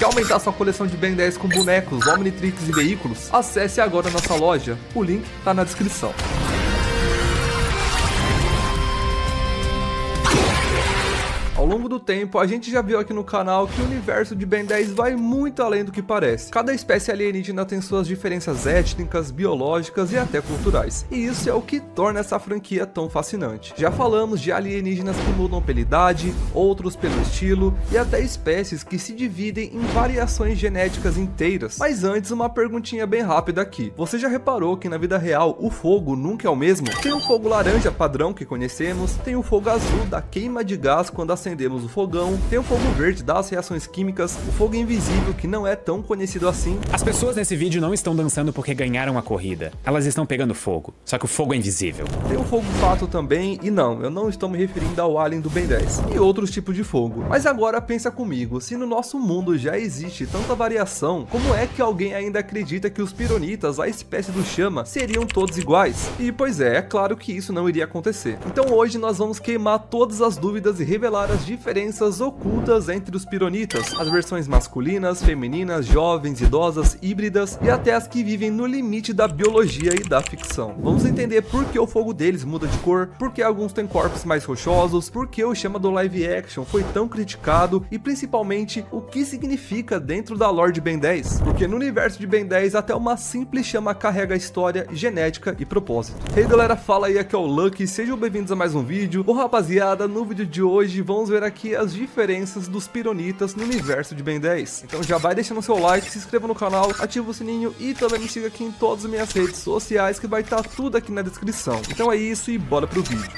Quer aumentar sua coleção de Ben 10 com bonecos, Omnitrix e veículos? Acesse agora nossa loja, o link tá na descrição. Ao longo do tempo, a gente já viu aqui no canal que o universo de Ben 10 vai muito além do que parece. Cada espécie alienígena tem suas diferenças étnicas, biológicas e até culturais. E isso é o que torna essa franquia tão fascinante. Já falamos de alienígenas que mudam pela idade, outros pelo estilo e até espécies que se dividem em variações genéticas inteiras. Mas antes, uma perguntinha bem rápida aqui. Você já reparou que na vida real o fogo nunca é o mesmo? Tem o fogo laranja padrão que conhecemos, tem o fogo azul da queima de gás quando acendemos o fogão, tem o fogo verde das reações químicas, o fogo invisível que não é tão conhecido assim. As pessoas nesse vídeo não estão dançando porque ganharam a corrida, elas estão pegando fogo, só que o fogo é invisível. Tem o fogo fato também, e não, eu não estou me referindo ao alien do Ben 10, e outros tipos de fogo. Mas agora pensa comigo, se no nosso mundo já existe tanta variação, como é que alguém ainda acredita que os pironitas, a espécie do chama, seriam todos iguais? E pois é claro que isso não iria acontecer. Então hoje nós vamos queimar todas as dúvidas e revelar as diferenças ocultas entre os pironitas, as versões masculinas, femininas, jovens, idosas, híbridas e até as que vivem no limite da biologia e da ficção. Vamos entender por que o fogo deles muda de cor, por que alguns têm corpos mais rochosos, por que o chama do live action foi tão criticado e principalmente o que significa dentro da lore de Ben 10, porque no universo de Ben 10 até uma simples chama carrega história, genética e propósito. Hey galera, fala aí, aqui é o Lucky, sejam bem-vindos a mais um vídeo. Bom rapaziada, no vídeo de hoje vamos ver aqui as diferenças dos pironitas no universo de Ben 10. Então já vai deixando seu like, se inscreva no canal, ativa o sininho e também me siga aqui em todas as minhas redes sociais que vai estar tudo aqui na descrição. Então é isso e bora pro vídeo.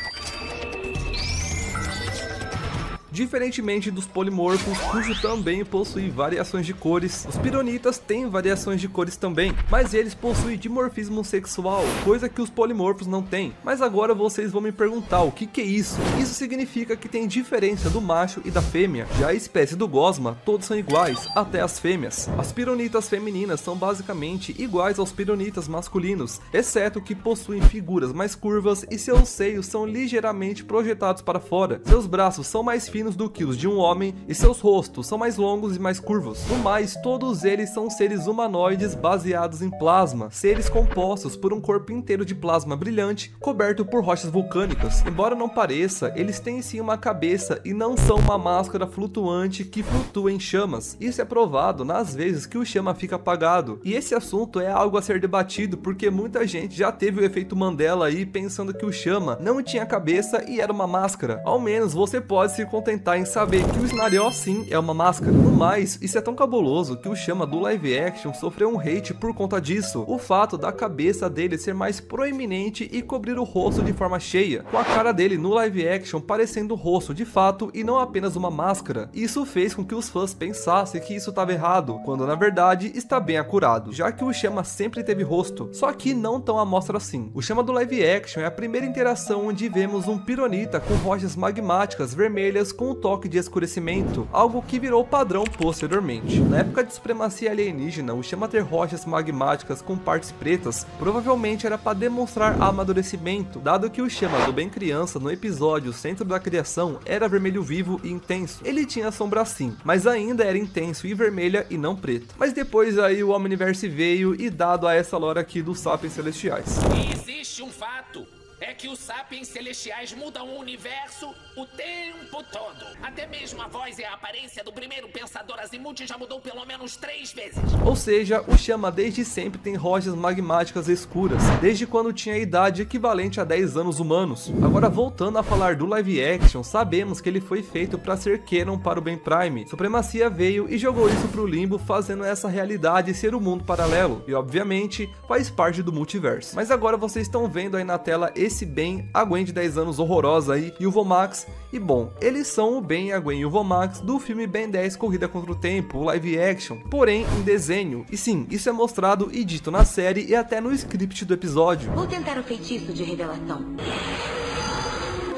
Diferentemente dos polimorfos, cujo também possui variações de cores, os pironitas têm variações de cores também, mas eles possuem dimorfismo sexual, coisa que os polimorfos não têm. Mas agora vocês vão me perguntar o que é isso? Isso significa que tem diferença do macho e da fêmea. Já a espécie do gosma, todos são iguais, até as fêmeas. As pironitas femininas são basicamente iguais aos pironitas masculinos, exceto que possuem figuras mais curvas e seus seios são ligeiramente projetados para fora. Seus braços são mais finos do que os de um homem e seus rostos são mais longos e mais curvos. No mais, todos eles são seres humanoides baseados em plasma, seres compostos por um corpo inteiro de plasma brilhante coberto por rochas vulcânicas. Embora não pareça, eles têm sim uma cabeça e não são uma máscara flutuante que flutua em chamas. Isso é provado nas vezes que o chama fica apagado. E esse assunto é algo a ser debatido porque muita gente já teve o efeito Mandela aí pensando que o chama não tinha cabeça e era uma máscara. Ao menos você pode se contentar em saber que o Snarel sim é uma máscara. No mais, isso é tão cabuloso que o chama do live action sofreu um hate por conta disso. O fato da cabeça dele ser mais proeminente e cobrir o rosto de forma cheia, com a cara dele no live action parecendo o rosto de fato e não apenas uma máscara. Isso fez com que os fãs pensassem que isso estava errado, quando na verdade está bem acurado, já que o chama sempre teve rosto, só que não tão à mostra assim. O chama do live action é a primeira interação onde vemos um pironita com rochas magmáticas vermelhas com um toque de escurecimento, algo que virou padrão posteriormente. Na época de supremacia alienígena, o chama ter rochas magmáticas com partes pretas provavelmente era para demonstrar amadurecimento, dado que o chama do bem criança no episódio Centro da Criação era vermelho vivo e intenso. Ele tinha sombra sim, mas ainda era intenso e vermelha e não preta. Mas depois aí o Omniverse veio e dado a essa lore aqui dos sapiens celestiais. Existe um fato. É que os sapiens celestiais mudam o universo o tempo todo. Até mesmo a voz e a aparência do primeiro pensador Azimuth já mudou pelo menos 3 vezes. Ou seja, o chama desde sempre tem rochas magmáticas escuras, desde quando tinha a idade equivalente a 10 anos humanos. Agora voltando a falar do live action, sabemos que ele foi feito para ser canon para o Ben Prime. Supremacia veio e jogou isso pro limbo, fazendo essa realidade ser um mundo paralelo. E obviamente faz parte do multiverso. Mas agora vocês estão vendo aí na tela esse Ben, a Gwen de 10 anos horrorosa aí e o Vomax. E bom, eles são o Ben, a Gwen e o Vomax do filme Ben 10 Corrida Contra o Tempo, o live action, porém em desenho. E sim, isso é mostrado e dito na série e até no script do episódio. Vou tentar o feitiço de revelação.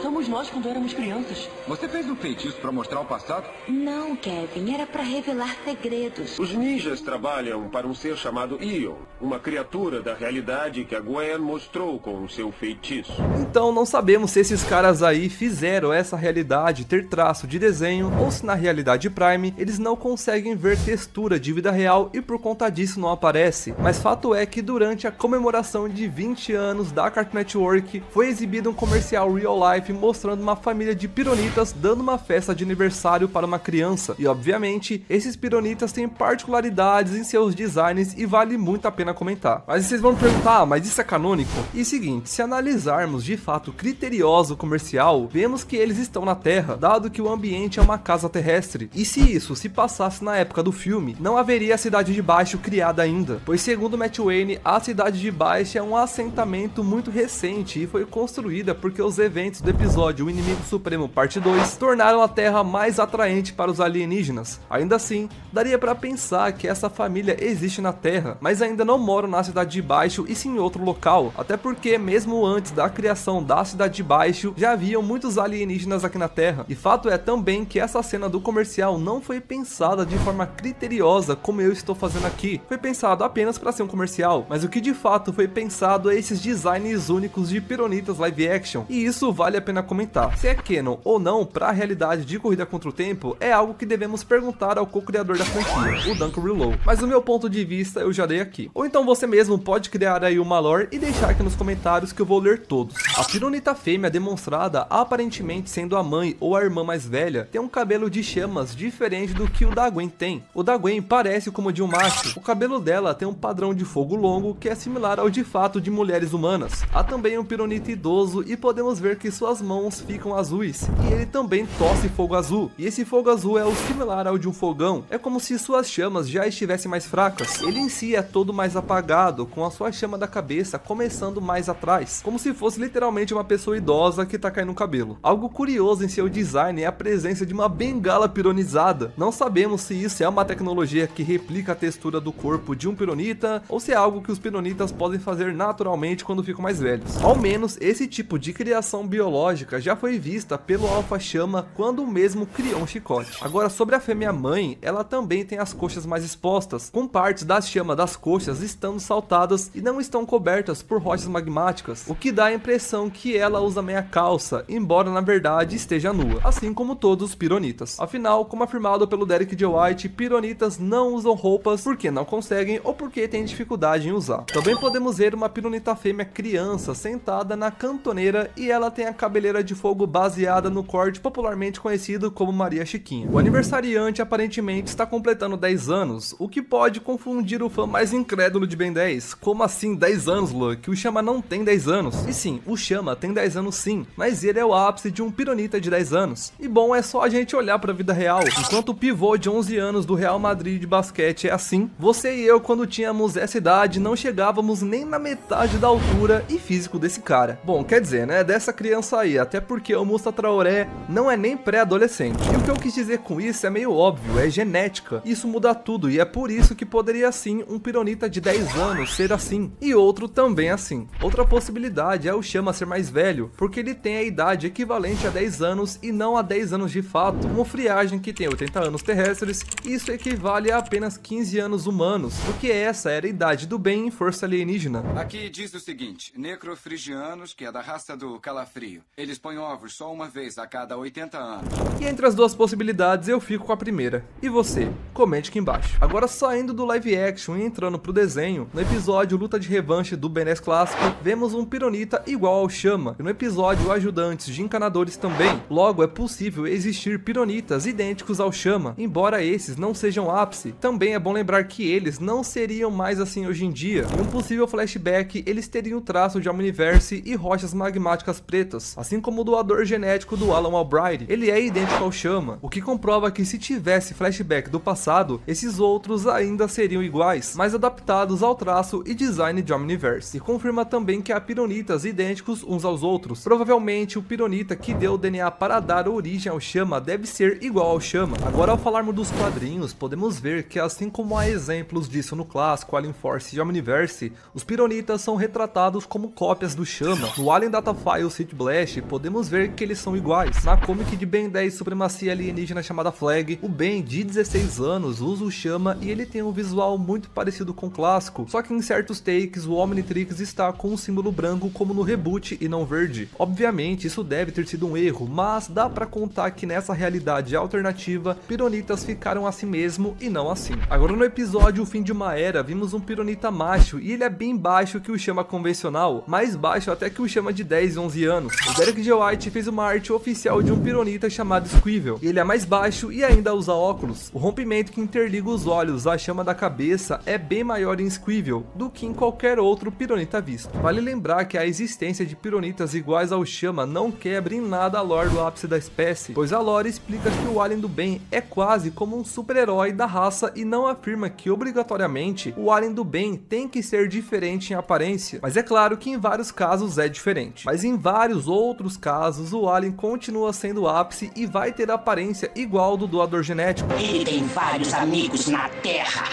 Somos fizemos nós quando éramos crianças. Você fez um feitiço para mostrar o passado? Não, Kevin, era para revelar segredos. Os ninjas trabalham para um ser chamado Ion, uma criatura da realidade que a Gwen mostrou com o seu feitiço. Então não sabemos se esses caras aí fizeram essa realidade ter traço de desenho ou se na realidade Prime eles não conseguem ver textura de vida real e por conta disso não aparece. Mas fato é que durante a comemoração de 20 anos da Cartoon Network foi exibido um comercial real life mostrando uma família de pironitas dando uma festa de aniversário para uma criança. E obviamente esses pironitas têm particularidades em seus designs e vale muito a pena comentar. Mas vocês vão perguntar, mas isso é canônico? E seguinte, se analisarmos de fato criterioso o comercial, vemos que eles estão na Terra, dado que o ambiente é uma casa terrestre. E se isso se passasse na época do filme, não haveria a Cidade de Baixo criada ainda, pois segundo Matt Wayne, a Cidade de Baixo é um assentamento muito recente e foi construída porque os eventos do episódio O Inimigo Supremo Parte 2 tornaram a Terra mais atraente para os alienígenas. Ainda assim, daria para pensar que essa família existe na Terra, mas ainda não moram na Cidade de Baixo e sim em outro local, até porque mesmo antes da criação da Cidade de Baixo, já haviam muitos alienígenas aqui na Terra. E fato é também que essa cena do comercial não foi pensada de forma criteriosa como eu estou fazendo aqui, foi pensado apenas para ser um comercial, mas o que de fato foi pensado é esses designs únicos de pironitas live action, e isso vale a pena comentar. Se é canon ou não para a realidade de Corrida contra o Tempo é algo que devemos perguntar ao co-criador da franquia, o Duncan Rillo, mas o meu ponto de vista eu já dei aqui. Ou então você mesmo pode criar aí uma lore e deixar aqui nos comentários que eu vou ler todos. A pironita fêmea demonstrada aparentemente sendo a mãe ou a irmã mais velha tem um cabelo de chamas diferente do que o da Gwen tem. O da Gwen parece como de um macho, o cabelo dela tem um padrão de fogo longo que é similar ao de fato de mulheres humanas. Há também um pironita idoso e podemos ver que suas mãos ficam azuis, e ele também tosse fogo azul, e esse fogo azul é o similar ao de um fogão, é como se suas chamas já estivessem mais fracas. Ele em si é todo mais apagado, com a sua chama da cabeça começando mais atrás, como se fosse literalmente uma pessoa idosa que tá caindo o cabelo. Algo curioso em seu design é a presença de uma bengala pironizada. Não sabemos se isso é uma tecnologia que replica a textura do corpo de um pironita, ou se é algo que os pironitas podem fazer naturalmente quando ficam mais velhos. Ao menos esse tipo de criação biológica já foi vista pelo Alpha Chama quando o mesmo criou um chicote. Agora sobre a fêmea mãe, ela também tem as coxas mais expostas, com partes da chama das coxas estando saltadas e não estão cobertas por rochas magmáticas, o que dá a impressão que ela usa meia calça, embora na verdade esteja nua, assim como todos os pironitas. Afinal, como afirmado pelo Derek J. White, pironitas não usam roupas porque não conseguem ou porque têm dificuldade em usar. Também podemos ver uma pironita fêmea criança sentada na cantoneira e ela tem a cabeleira de fogo baseada no corte popularmente conhecido como Maria Chiquinha. O aniversariante aparentemente está completando 10 anos, o que pode confundir o fã mais incrédulo de Ben 10. Como assim 10 anos, Luke? O Chama não tem 10 anos. E sim, o Chama tem 10 anos sim, mas ele é o ápice de um pironita de 10 anos. E bom, é só a gente olhar para a vida real. Enquanto o pivô de 11 anos do Real Madrid de basquete é assim, você e eu quando tínhamos essa idade não chegávamos nem na metade da altura e físico desse cara. Bom, quer dizer, né, dessa criança aí, até porque o Moussa Traoré não é nem pré-adolescente. E o que eu quis dizer com isso é meio óbvio, é genética. Isso muda tudo e é por isso que poderia sim um pironita de 10 anos ser assim, e outro também assim. Outra possibilidade é o Chama ser mais velho, porque ele tem a idade equivalente a 10 anos e não a 10 anos de fato. Uma friagem que tem 80 anos terrestres, isso equivale a apenas 15 anos humanos, porque essa era a idade do bem em força alienígena. Aqui diz o seguinte: necrofrigianos, que é da raça do calafrio, eles põem ovos só uma vez a cada 80 anos. E entre as duas possibilidades eu fico com a primeira. E você? Comente aqui embaixo. Agora saindo do live action e entrando pro desenho, no episódio Luta de Revanche do Ben 10 clássico, vemos um pironita igual ao Chama, e no episódio Ajudantes de Encanadores também. Logo é possível existir pironitas idênticos ao Chama, embora esses não sejam ápice. Também é bom lembrar que eles não seriam mais assim hoje em dia. Em um possível flashback, eles teriam o traço de Omniverse e rochas magmáticas pretas, assim como o doador genético do Alan Albright. Ele é idêntico ao Chama, o que comprova que se tivesse flashback do passado, esses outros ainda seriam iguais, mas adaptados ao traço e design de Omniverse. E confirma também que há pironitas idênticos uns aos outros. Provavelmente o pironita que deu o DNA para dar origem ao Chama deve ser igual ao Chama. Agora, ao falarmos dos quadrinhos, podemos ver que assim como há exemplos disso no clássico Alien Force e Omniverse, os pironitas são retratados como cópias do Chama. No Alien Data File City Blast podemos ver que eles são iguais. Na comic de Ben 10 Supremacia Alienígena chamada Flag, o Ben, de 16 anos, usa o Chama e ele tem um visual muito parecido com o clássico, só que em certos takes o Omnitrix está com um símbolo branco como no reboot e não verde. Obviamente isso deve ter sido um erro, mas dá pra contar que nessa realidade alternativa, Pironitas ficaram assim mesmo e não assim. Agora no episódio O Fim de uma Era, vimos um Pironita macho e ele é bem baixo que o Chama convencional, mais baixo até que o Chama de 10 e 11 anos. O Derek J. White fez uma arte oficial de um Pironita chamado Squivel, e ele é mais baixo e ainda usa óculos. O rompimento que interliga os olhos à chama da cabeça é bem maior em Squivel do que em qualquer outro Pironita visto. Vale lembrar que a existência de Pironitas iguais ao Chama não quebra em nada a lore do ápice da espécie, pois a lore explica que o alien do bem é quase como um super-herói da raça e não afirma que obrigatoriamente o alien do bem tem que ser diferente em aparência, mas é claro que em vários casos é diferente. Mas em vários outros casos o alien continua sendo o ápice e vai ter a aparência igual ao do doador genético. Ele tem vários amigos na Terra.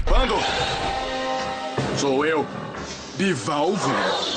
Quando? Sou eu, Bivalve.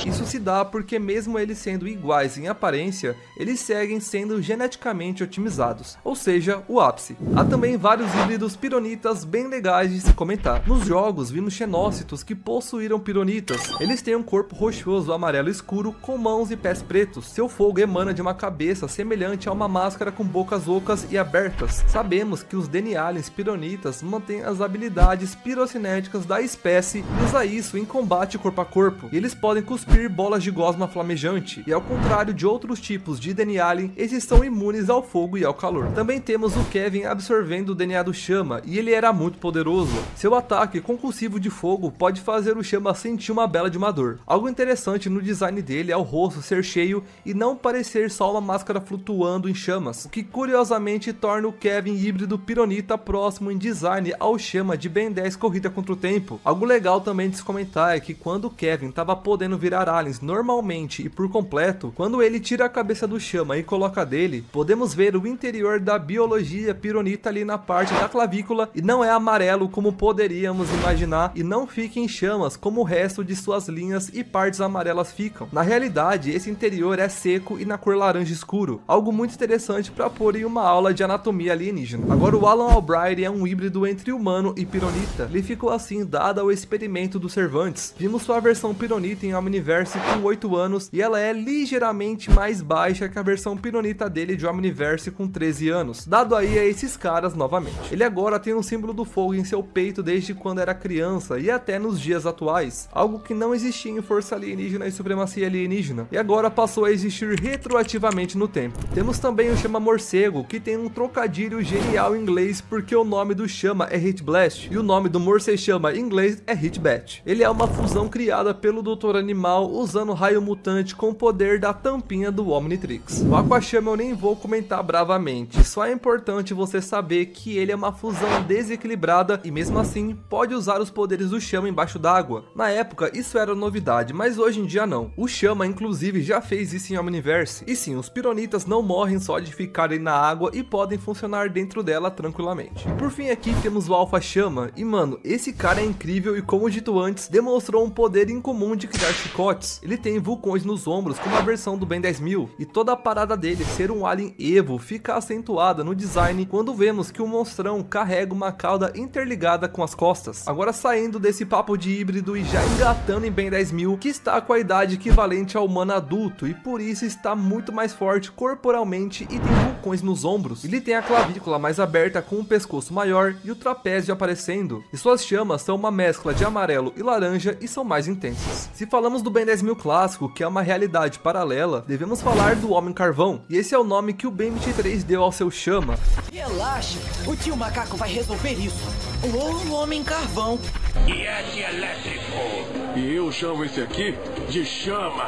Isso se dá porque mesmo eles sendo iguais em aparência, eles seguem sendo geneticamente otimizados, ou seja, o ápice. Há também vários híbridos pironitas bem legais de se comentar. Nos jogos vimos xenócitos que possuíram pironitas. Eles têm um corpo rochoso amarelo escuro com mãos e pés pretos. Seu fogo emana de uma cabeça semelhante a uma máscara com bocas ocas e abertas. Sabemos que os Denialians pironitas mantêm as habilidades pirocinéticas da espécie e usa isso em combate corpo a corpo, e eles podem cuspir bolas de gosma flamejante, e ao contrário de outros tipos de Denialien, esses são imunes ao fogo e ao calor. Também temos o Kevin absorvendo o DNA do Chama, e ele era muito poderoso. Seu ataque concussivo de fogo pode fazer o Chama sentir uma bela de uma dor. Algo interessante no design dele é o rosto ser cheio e não parecer só uma máscara flutuando em chamas, o que curiosamente torna o Kevin híbrido pironita próximo em design ao Chama de Ben 10 Corrida contra o Tempo. Algo legal também de se comentar é que quando Kevin estava podendo virar aliens normalmente e por completo, quando ele tira a cabeça do Chama e coloca dele, podemos ver o interior da biologia pironita ali na parte da clavícula e não é amarelo como poderíamos imaginar e não fica em chamas como o resto de suas linhas e partes amarelas ficam. Na realidade, esse interior é seco e na cor laranja escuro, algo muito interessante para pôr em uma aula de anatomia alienígena. Agora o Alan Albright é um híbrido entre humano e pironita. Ele ficou assim dado ao experimento dos Cervantes. Vimos sua versão pironita em Omniverse com 8 anos e ela é ligeiramente mais baixa que a versão pironita dele de Omniverse com 13 anos, dado aí a esses caras novamente. Ele agora tem um símbolo do fogo em seu peito desde quando era criança e até nos dias atuais, algo que não existia em Força Alienígena e Supremacia Alienígena, e agora passou a existir retroativamente no tempo. Temos também o Chama Morcego, que tem um trocadilho genial em inglês porque o nome do Chama é Hit Blast e o nome do Morcechama em inglês é Hit Bat. Ele é uma fusão criada pelo Dr. Animal usando raio mutante com o poder da tampinha do Omnitrix. O Aquachama eu nem vou comentar bravamente, só é importante você saber que ele é uma fusão desequilibrada e mesmo assim pode usar os poderes do Chama embaixo d'água. Na época isso era novidade, mas hoje em dia não. O Chama inclusive já fez isso em Omniverse. E sim, os pironitas não morrem só de ficarem na água e podem funcionar dentro dela tranquilamente. E por fim aqui temos o Alpha Chama, e mano, esse cara é incrível e como dito antes, demonstrou um poder incomum de criar chicotes. Ele tem vulcões nos ombros como a versão do Ben 10.000 e toda a parada dele ser um alien Evo fica acentuada no design quando vemos que o monstrão carrega uma cauda interligada com as costas. Agora saindo desse papo de híbrido e já engatando em Ben 10.000, que está com a idade equivalente ao humano adulto e por isso está muito mais forte corporalmente e tem vulcões nos ombros. Ele tem a clavícula mais aberta com um pescoço maior e o trapézio aparecendo, e suas chamas são uma mescla de amarelo e laranja e são mais intensas. Se falamos do Ben 10.000 clássico, que é uma realidade paralela, devemos falar do Homem Carvão, e esse é o nome que o Ben 23 deu ao seu Chama. Relaxa, o tio Macaco vai resolver isso. O Homem Carvão. E esse elétrico? E eu chamo esse aqui de Chama.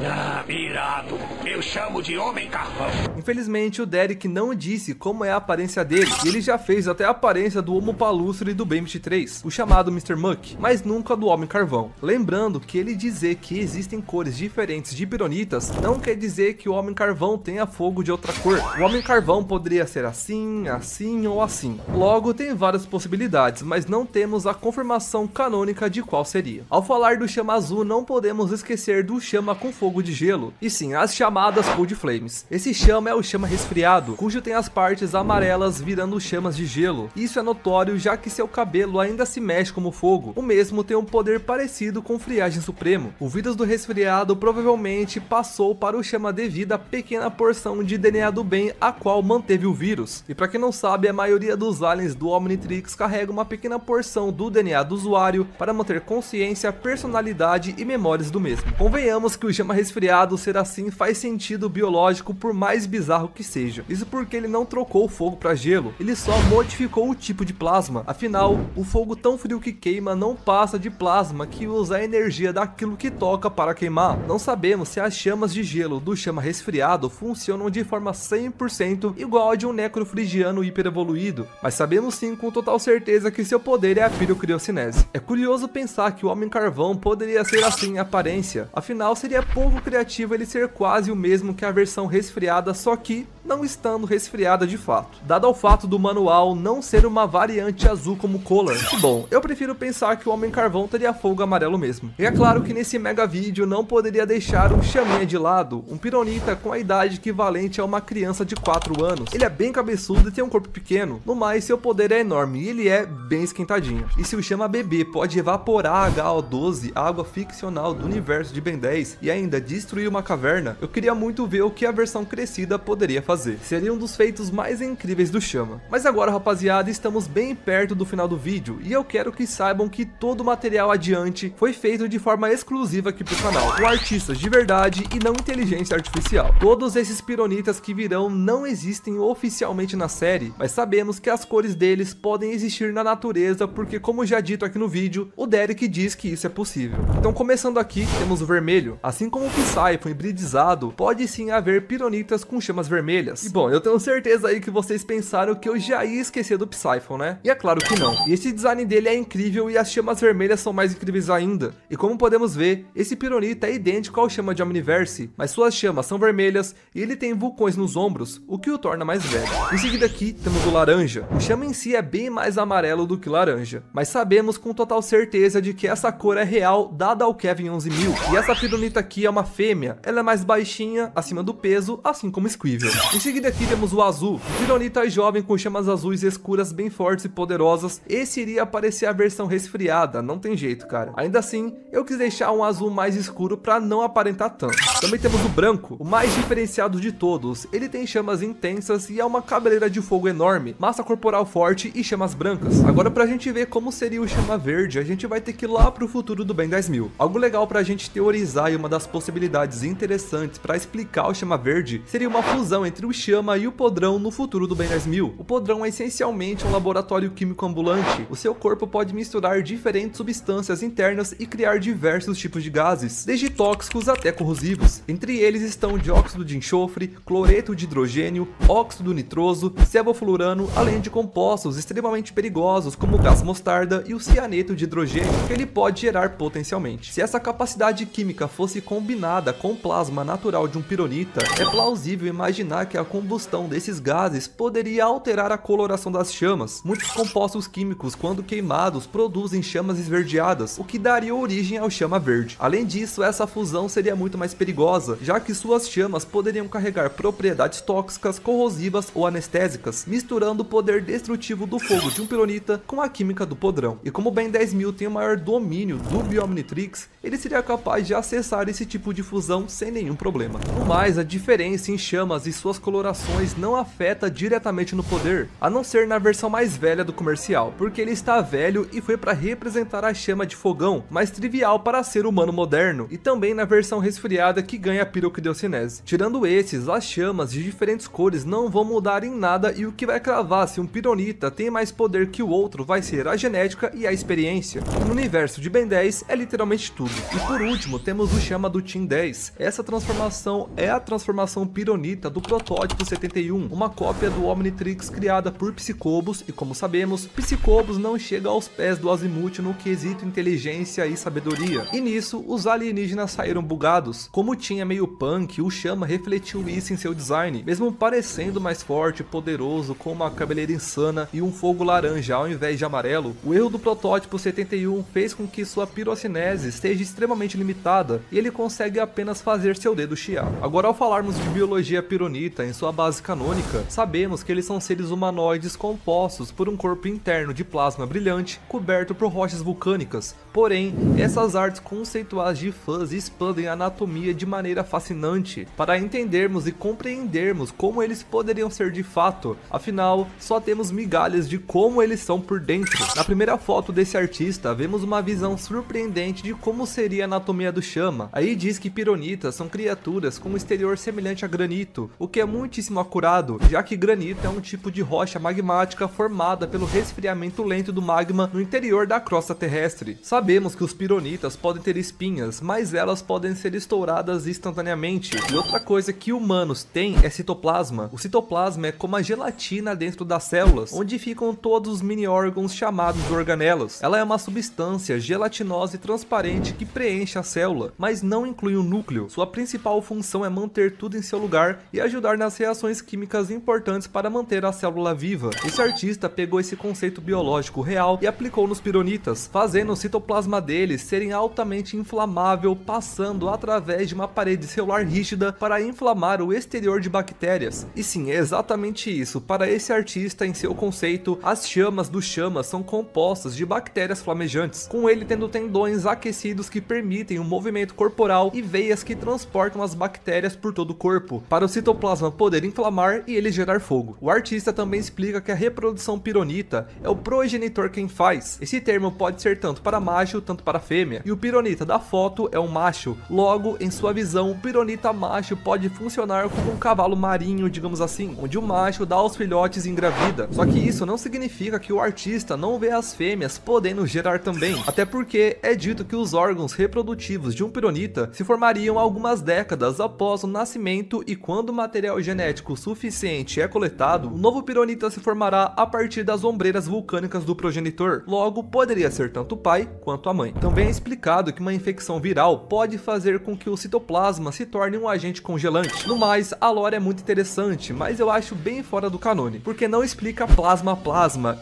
Ah, irado. Eu chamo de Homem Carvão. Infelizmente o Derek não disse como é a aparência dele, e ele já fez até a aparência do Homo Palustre do Ben 23, o chamado Mr. Muck, mas nunca do Homem Carvão. Lembrando que ele dizer que existem cores diferentes de pironitas não quer dizer que o Homem Carvão tenha fogo de outra cor. O Homem Carvão poderia ser assim assim, assim ou assim. Logo, tem várias possibilidades, mas não temos a confirmação canônica de qual seria. Ao falar do chama azul, não podemos esquecer do chama com fogo de gelo, e sim, as chamadas Cold Flames. Esse chama é o chama resfriado, cujo tem as partes amarelas virando chamas de gelo. Isso é notório, já que seu cabelo ainda se mexe como fogo. O mesmo tem um poder parecido com Friagem Supremo. O vírus do resfriado provavelmente passou para o chama devido à pequena porção de DNA do bem a qual manteve o vírus. E para quem não sabe, a maioria dos aliens do Omnitrix carrega uma pequena porção do DNA do usuário para manter consciência, personalidade e memórias do mesmo. Convenhamos que o chama resfriado ser assim faz sentido biológico, por mais bizarro que seja. Isso porque ele não trocou o fogo para gelo, ele só modificou o tipo de plasma. Afinal, o fogo tão frio que queima não passa de plasma que usa a energia daquilo que toca para queimar. Não sabemos se as chamas de gelo do chama resfriado funcionam de forma 100% igual a de um necrofrigiano hiper evoluído, mas sabemos sim com total certeza que seu poder é a pirocriocinese. É curioso pensar que o Homem Carvão poderia ser assim em aparência, afinal seria pouco criativo ele ser quase o mesmo que a versão resfriada, só que não estando resfriada de fato, dado ao fato do manual não ser uma variante azul como Color. Bom, eu prefiro pensar que o Homem Carvão teria fogo amarelo mesmo. E é claro que nesse mega vídeo não poderia deixar um chaminha de lado, um pironita com a idade equivalente a uma criança de 4 anos. Ele é bem cabeçudo e tem um corpo pequeno, no mais seu poder é enorme e ele é bem esquentadinho. E se o chama bebê pode evaporar a HO12, a água ficcional do universo de Ben 10, e ainda destruir uma caverna, eu queria muito ver o que a versão crescida poderia fazer. Seria um dos feitos mais incríveis do chama. Mas agora, rapaziada, estamos bem perto do final do vídeo e eu quero que saibam que todo o material adiante foi feito de forma exclusiva aqui pro canal, com artistas de verdade e não inteligência artificial. Todos esses pironitas que virão não existem oficialmente na série, mas sabemos que as cores deles podem existir na natureza, porque como já dito aqui no vídeo, o Derek diz que isso é possível. Então, começando aqui, temos o vermelho. Assim como o Psyphon hibridizado, pode sim haver pironitas com chamas vermelhas. E bom, eu tenho certeza aí que vocês pensaram que eu já ia esquecer do Psyphon, né? E é claro que não. E esse design dele é incrível e as chamas vermelhas são mais incríveis ainda. E como podemos ver, esse pironita é idêntico ao chama de Omniverse, mas suas chamas são vermelhas e ele tem vulcões nos ombros, o que o torna mais velho. Em seguida aqui, temos o laranja. O chama em si é bem mais amarelo do que laranja, mas sabemos com total certeza de que essa cor é real, dada ao Kevin 11000. E essa pironita aqui é uma fêmea, ela é mais baixinha, acima do peso, assim como Squivel. Em seguida aqui temos o azul. O pironita é jovem com chamas azuis escuras bem fortes e poderosas. Esse iria aparecer a versão resfriada, não tem jeito, cara. Ainda assim, eu quis deixar um azul mais escuro para não aparentar tanto. Também temos o branco, o mais diferenciado de todos. Ele tem chamas intensas e é uma cabeleira de fogo enorme, massa corporal forte e chamas brancas. Agora, pra gente ver como seria o chama verde, a gente vai ter que ir lá pro futuro do Ben 10.000. Algo legal pra gente teorizar e uma das possibilidades interessantes para explicar o chama verde seria uma fusão entre o chama e o podrão no futuro do Ben 10.000. O podrão é essencialmente um laboratório químico ambulante. O seu corpo pode misturar diferentes substâncias internas e criar diversos tipos de gases, desde tóxicos até corrosivos. Entre eles estão dióxido de enxofre, cloreto de hidrogênio, óxido nitroso, sevoflurano, além de compostos extremamente perigosos como o gás mostarda e o cianeto de hidrogênio, que ele pode gerar potencialmente. Se essa capacidade química fosse combinada com o plasma natural de um pironita, é plausível imaginar que a combustão desses gases poderia alterar a coloração das chamas. Muitos compostos químicos, quando queimados, produzem chamas esverdeadas, o que daria origem ao chama verde. Além disso, essa fusão seria muito mais perigosa, já que suas chamas poderiam carregar propriedades tóxicas, corrosivas ou anestésicas, misturando o poder destrutivo do fogo de um pironita com a química do podrão. E como o Ben 10.000 tem o maior domínio do Biomnitrix, ele seria capaz de acessar esse tipo de fusão sem nenhum problema. No mais, a diferença em chamas e suas colorações não afeta diretamente no poder, a não ser na versão mais velha do comercial, porque ele está velho e foi para representar a chama de fogão, mais trivial para ser humano moderno, e também na versão resfriada que ganha a pirocriocinese. Tirando esses, as chamas de diferentes cores não vão mudar em nada, e o que vai cravar se um pironita tem mais poder que o outro vai ser a genética e a experiência. No universo de Ben 10 é literalmente tudo. E por último, temos o chama do Team 10. Essa transformação é a transformação pironita do protótipo Protótipo 71, uma cópia do Omnitrix criada por Psicobos, e como sabemos, Psicobos não chega aos pés do Azimuth no quesito inteligência e sabedoria. E nisso, os alienígenas saíram bugados. Como tinha meio punk, o Chama refletiu isso em seu design, mesmo parecendo mais forte e poderoso, com uma cabeleira insana e um fogo laranja ao invés de amarelo. O erro do Protótipo 71 fez com que sua pirocinese esteja extremamente limitada e ele consegue apenas fazer seu dedo chiar. Agora, ao falarmos de biologia pironita em sua base canônica, sabemos que eles são seres humanoides compostos por um corpo interno de plasma brilhante coberto por rochas vulcânicas. Porém, essas artes conceituais de fãs expandem a anatomia de maneira fascinante para entendermos e compreendermos como eles poderiam ser de fato. Afinal, só temos migalhas de como eles são por dentro. Na primeira foto desse artista, vemos uma visão surpreendente de como seria a anatomia do Chama. Aí diz que pironitas são criaturas com um exterior semelhante a granito, o que é muitíssimo acurado, já que granito é um tipo de rocha magmática formada pelo resfriamento lento do magma no interior da crosta terrestre. Sabemos que os pironitas podem ter espinhas, mas elas podem ser estouradas instantaneamente. E outra coisa que humanos têm é citoplasma. O citoplasma é como a gelatina dentro das células, onde ficam todos os mini órgãos chamados organelas. Ela é uma substância gelatinosa e transparente que preenche a célula, mas não inclui o núcleo. Sua principal função é manter tudo em seu lugar e ajudar nas reações químicas importantes para manter a célula viva. Esse artista pegou esse conceito biológico real e aplicou nos pironitas, fazendo o citoplasma deles serem altamente inflamável, passando através de uma parede celular rígida para inflamar o exterior de bactérias. E sim, é exatamente isso. Para esse artista, em seu conceito, as chamas do Chama são compostas de bactérias flamejantes, com ele tendo tendões aquecidos que permitem o movimento corporal e veias que transportam as bactérias por todo o corpo, para o citoplasma poder inflamar e ele gerar fogo. O artista também explica que a reprodução pironita é o progenitor quem faz. Esse termo pode ser tanto para macho, tanto para fêmea, e o pironita da foto é um macho. Logo, em sua visão, o pironita macho pode funcionar como um cavalo marinho, digamos assim, onde o macho dá aos filhotes e engravida. Só que isso não significa que o artista não vê as fêmeas podendo gerar também, até porque é dito que os órgãos reprodutivos de um pironita se formariam algumas décadas após o nascimento, e quando o material genético suficiente é coletado, o novo pironita se formará a partir das ombreiras vulcânicas do progenitor. Logo, poderia ser tanto o pai quanto a mãe. Também é explicado que uma infecção viral pode fazer com que o citoplasma se torne um agente congelante. No mais, a lore é muito interessante, mas eu acho bem fora do canone, porque não explica plasma,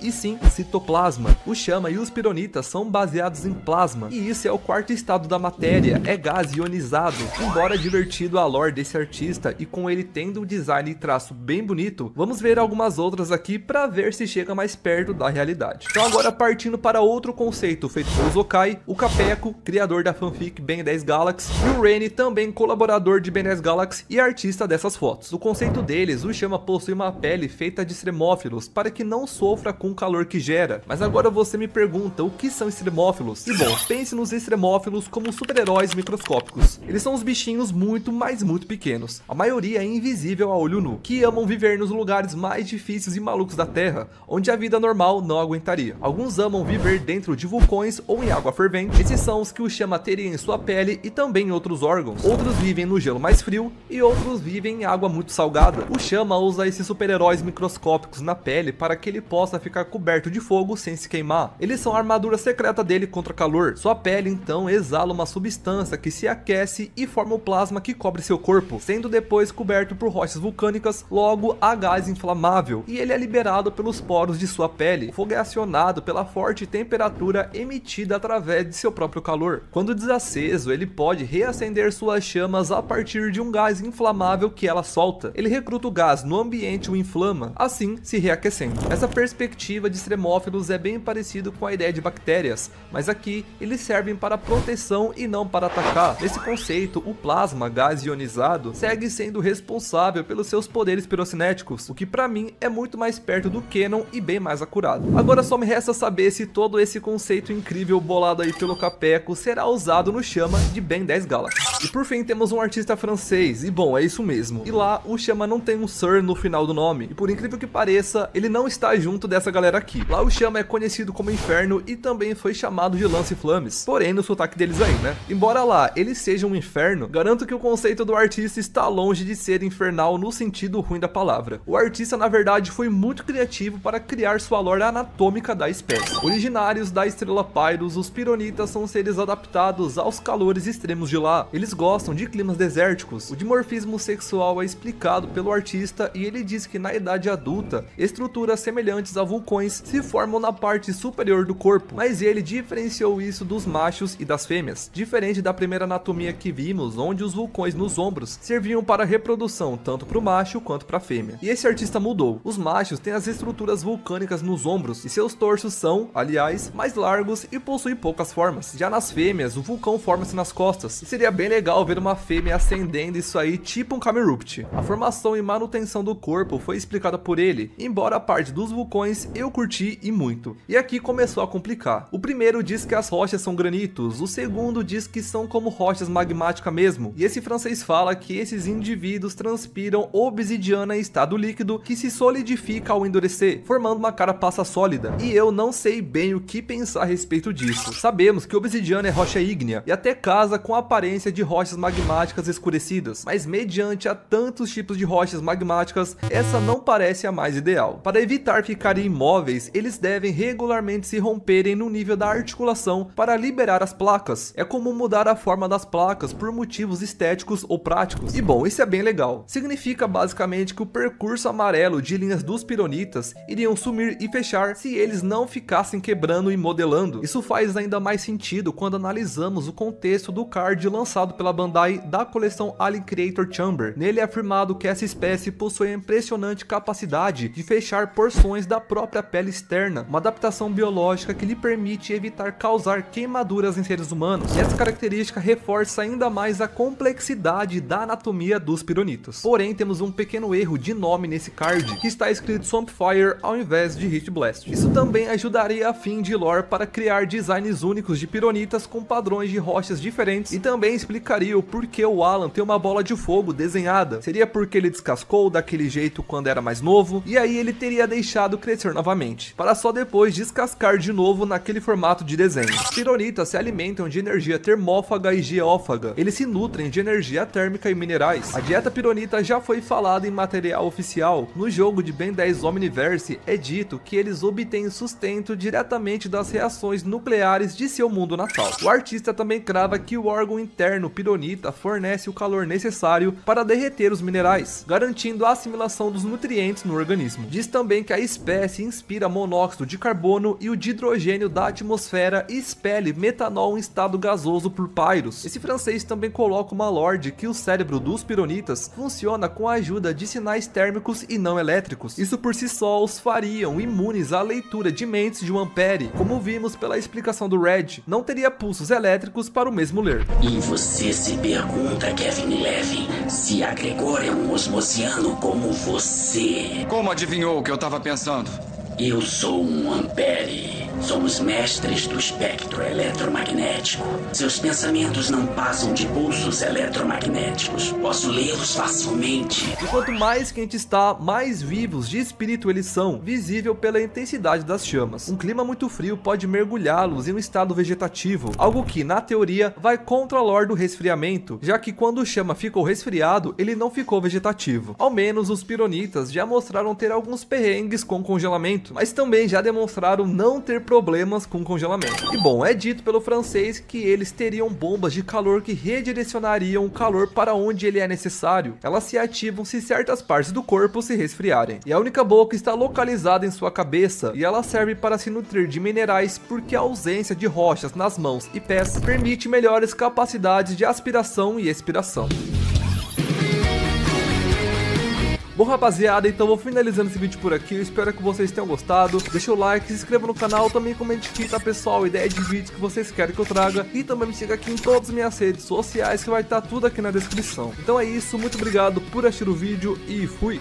e sim citoplasma. O Chama e os pironitas são baseados em plasma, e isso é o quarto estado da matéria, é gás ionizado. Embora divertido a lore desse artista e com ele tendo um design e traço bem bonito, vamos ver algumas outras aqui para ver se chega mais perto da realidade. Então agora partindo para outro conceito feito pelo Zokai, o Capeco, criador da fanfic Ben 10 Galaxy, e o Reni, também colaborador de Ben 10 Galaxy e artista dessas fotos. O conceito deles, o Chama possui uma pele feita de extremófilos para que não sofra com o calor que gera. Mas agora você me pergunta, o que são extremófilos? E bom, pense nos extremófilos como super-heróis microscópicos. Eles são os bichinhos muito, mas muito pequenos. A maioria é invisível a olho nu, que amam viver nos lugares mais difíceis e malucos da Terra, onde a vida normal não aguentaria. Alguns amam viver dentro de vulcões ou em água fervente. Esses são os que o Chama teria em sua pele e também em outros órgãos. Outros vivem no gelo mais frio e outros vivem em água muito salgada. O Chama usa esses super-heróis microscópicos na pele para que ele possa ficar coberto de fogo sem se queimar. Eles são a armadura secreta dele contra calor. Sua pele então exala uma substância que se aquece e forma o plasma que cobre seu corpo, sendo depois coberto por rochas vulcânicas. Logo, há gás inflamável e ele é liberado pelos poros de sua pele. O fogo é acionado pela forte temperatura emitida através de seu próprio calor. Quando desaceso, ele pode reacender suas chamas a partir de um gás inflamável que ela solta. Ele recruta o gás no ambiente e o inflama, assim se reaquecendo. Essa perspectiva de extremófilos é bem parecido com a ideia de bactérias, mas aqui eles servem para proteção e não para atacar. Nesse conceito, o plasma, gás ionizado, segue sendo responsável pelos seus poderes pirocinéticos, o que para mim é muito mais perto do canon e bem mais acurado. Agora só me resta saber se todo esse conceito incrível bolado aí pelo Capeco será usado no Chama de Ben 10 Galaxy. E por fim temos um artista francês, e bom, é isso mesmo. E lá o Chama não tem um Sir no final do nome, e por incrível que pareça, ele não está junto dessa galera aqui. Lá o Chama é conhecido como Inferno e também foi chamado de Lance Flames, porém no sotaque deles aí, né? Embora lá ele seja um inferno, garanto que o conceito do artista está longe de ser infernal infernal no sentido ruim da palavra. O artista na verdade foi muito criativo para criar sua lore anatômica da espécie. Originários da estrela Pyrus, os pironitas são seres adaptados aos calores extremos de lá. Eles gostam de climas desérticos. O dimorfismo sexual é explicado pelo artista e ele diz que na idade adulta, estruturas semelhantes a vulcões se formam na parte superior do corpo, mas ele diferenciou isso dos machos e das fêmeas, diferente da primeira anatomia que vimos, onde os vulcões nos ombros serviam para reprodução tanto para o macho quanto para a fêmea. E esse artista mudou. Os machos têm as estruturas vulcânicas nos ombros e seus torsos são, aliás, mais largos e possuem poucas formas. Já nas fêmeas, o vulcão forma-se nas costas. E seria bem legal ver uma fêmea acendendo isso aí tipo um Camerupt. A formação e manutenção do corpo foi explicada por ele, embora a parte dos vulcões eu curti e muito. E aqui começou a complicar. O primeiro diz que as rochas são granitos, o segundo diz que são como rochas magmáticas mesmo, e esse francês fala que esses indivíduos transpiram obsidiana em estado líquido que se solidifica ao endurecer, formando uma carapaça sólida, e eu não sei bem o que pensar a respeito disso. Sabemos que obsidiana é rocha ígnea, e até casa com a aparência de rochas magmáticas escurecidas, mas mediante a tantos tipos de rochas magmáticas, essa não parece a mais ideal. Para evitar ficarem imóveis, eles devem regularmente se romperem no nível da articulação para liberar as placas. É comum mudar a forma das placas por motivos estéticos ou práticos. E bom, isso é bem legal. Significa basicamente que o percurso amarelo de linhas dos pironitas iriam sumir e fechar se eles não ficassem quebrando e modelando. Isso faz ainda mais sentido quando analisamos o contexto do card lançado pela Bandai da coleção Alien Creator Chamber. Nele é afirmado que essa espécie possui a impressionante capacidade de fechar porções da própria pele externa, uma adaptação biológica que lhe permite evitar causar queimaduras em seres humanos. E essa característica reforça ainda mais a complexidade da anatomia dos pironitas. Porém, temos um pequeno erro de nome nesse card, que está escrito Swampfire ao invés de Heat Blast. Isso também ajudaria a fim de lore para criar designs únicos de pironitas com padrões de rochas diferentes, e também explicaria o porquê o Alan tem uma bola de fogo desenhada. Seria porque ele descascou daquele jeito quando era mais novo, e aí ele teria deixado crescer novamente, para só depois descascar de novo naquele formato de desenho. Os pironitas se alimentam de energia termófaga e geófaga. Eles se nutrem de energia térmica e minerais. A dieta pironita já foi falada em material oficial. No jogo de Ben 10 Omniverse é dito que eles obtêm sustento diretamente das reações nucleares de seu mundo natal. O artista também crava que o órgão interno pironita fornece o calor necessário para derreter os minerais, garantindo a assimilação dos nutrientes no organismo. Diz também que a espécie inspira monóxido de carbono e o de hidrogênio da atmosfera e expele metanol em estado gasoso por Pyrus. Esse francês também coloca uma lore de que o cérebro dos pironitas funciona com a ajuda de sinais térmicos e não elétricos. Isso por si só os fariam imunes à leitura de mentes de um Ampere, como vimos pela explicação do Red. Não teria pulsos elétricos para o mesmo ler. E você se pergunta, Kevin Levin, se a Gregor é um osmosiano como você? Como adivinhou o que eu estava pensando? Eu sou um Ampere. Somos mestres do espectro eletromagnético. Seus pensamentos não passam de pulsos eletromagnéticos. Posso lê-los facilmente. E quanto mais quente está, mais vivos de espírito eles são, visível pela intensidade das chamas. Um clima muito frio pode mergulhá-los em um estado vegetativo, algo que, na teoria, vai contra a lore do resfriamento, já que quando o chama ficou resfriado, ele não ficou vegetativo. Ao menos os pironitas já mostraram ter alguns perrengues com congelamento, mas também já demonstraram não ter problemas com congelamento. E bom, é dito pelo francês que eles teriam bombas de calor que redirecionariam o calor para onde ele é necessário. Elas se ativam se certas partes do corpo se resfriarem. E a única boca está localizada em sua cabeça, e ela serve para se nutrir de minerais porque a ausência de rochas nas mãos e pés permite melhores capacidades de aspiração e expiração. Bom, rapaziada, então vou finalizando esse vídeo por aqui. Eu espero que vocês tenham gostado. Deixa o like, se inscreva no canal, também comente aqui, tá, pessoal, ideia de vídeos que vocês querem que eu traga, e também me siga aqui em todas as minhas redes sociais, que vai estar tudo aqui na descrição. Então é isso, muito obrigado por assistir o vídeo e fui!